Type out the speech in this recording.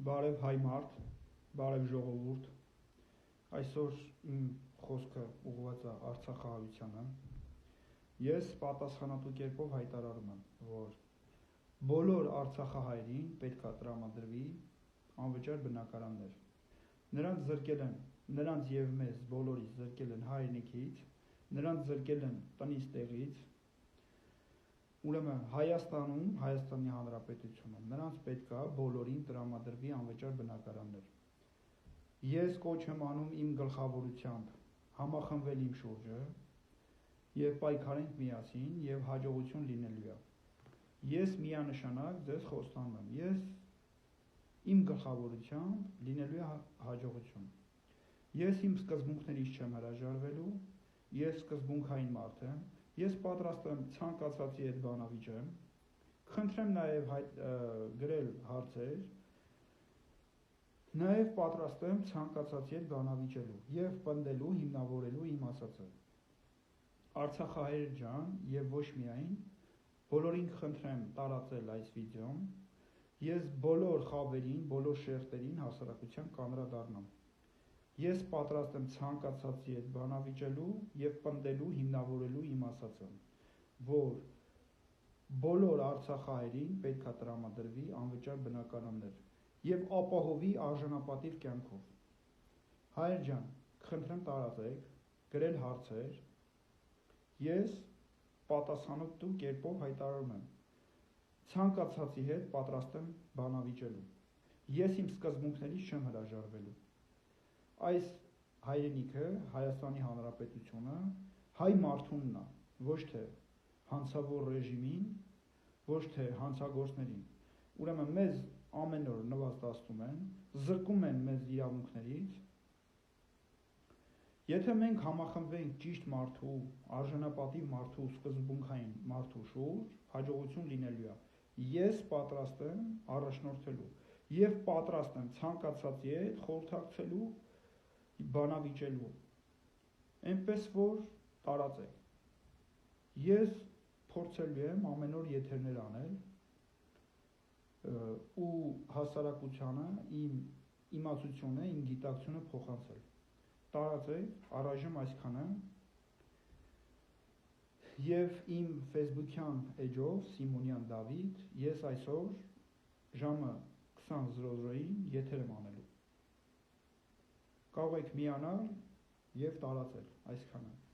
Բարև հայ մարդ, բարև ժողովուրդ, այսօր իմ խոսքը ուղղված է Արցախահայությանը։ Ես պատասխանատու կերպով հայտարարում եմ, որ բոլոր արցախահայերին պետք է տրամադրվի անվճար բնակարաններ։ Նրանց զրկել են, նրանց եւ մեզ բոլորիս զրկել են հայրենիքից, նրանց զրկել են տնից տեղից։ Ուրեմն Հայաստանում, Հայաստանի Հանրապետությունում նրանց պետք է բոլորին տրամադրվի անվճար բնակարաններ։ Ես կոչ եմ անում իմ գլխավորությամբ համախմբվել իմ շուրջը եւ պայքարենք միասին եւ հաջողություն լինելու է։ Ես միանշանակ ձեզ խոստանում եմ, ես իմ գլխավորությամբ լինելու է հաջողություն։ Ես իմ սկզբունքներից չեմ հրաժարվելու, ես սկզբունքային մարդ եմ, ես պատրաստ եմ ցանկացածի հետ բանավիճեմ, խնդրեմ նաև գրել հարցեր, նաև պատրաստ եմ ցանկացածի հետ բանավիճելու եւ պնդելու, հիմնավորելու իմ ասածը։ Արցախահայեր ջան եւ ոչ միայն, բոլորին խնդրեմ տարածել այս վիդեոն, ես բոլոր խավերին, բոլոր շերտերին հասարակության կանդրադառնամ։ Ես պատրաստ եմ ցանկացածի հետ բանավիճելու եւ պնդելու, հիմնավորելու իմ ասածը, որ բոլոր արցախահայերին պետք է տրամադրվի անվճար բնակարաններ եւ ապահովի արժանապատիվ կյանքով։ Հայեր ջան, խնդրեմ տարածեք, գրել հարցեր, ես պատասխանատու կերպով հայտարարում եմ, ցանկացածի հետ պատրաստ եմ բանավիճելու։ Ես իմ սկզբունքներից չեմ հրաժարվելու։ Այս հայրենիքը, Հայաստանի Հանրապետությունը հայ մարդունն է, ոչ թե հանցավոր ռեժիմին, ոչ թե հանցագործներին։ Ուրեմն մեզ ամեն օր նվաստացնում են, զրկում են մեզ իրավունքներից։ Եթե մենք համախմբվենք ճիշտ մարդու, արժանապատիվ մարդու, սկզբունքային մարդու շուրջ, հաջողություն լինելու է։ Ես պատրաստ եմ առաջնորդելու եւ պատրաստ եմ ցանկացածի հետ խորհրդակցելու, բանավիճելու, այնպես որ տարածեք։ Ես փորձելու եմ ամեն օր եթերներ անել ու հասարակությանը իմ իմացությունը, իմ գիտակցությունը փոխանցել։ Տարածեք, առայժմ այսքանը։ Եվ իմ Facebook-յան էջով Սիմոնյան Դավիթ, ես այսօր ժամը 20:00-ին եթեր եմ անելու։ Կարող եք միանալ եւ տարածել այսքանը։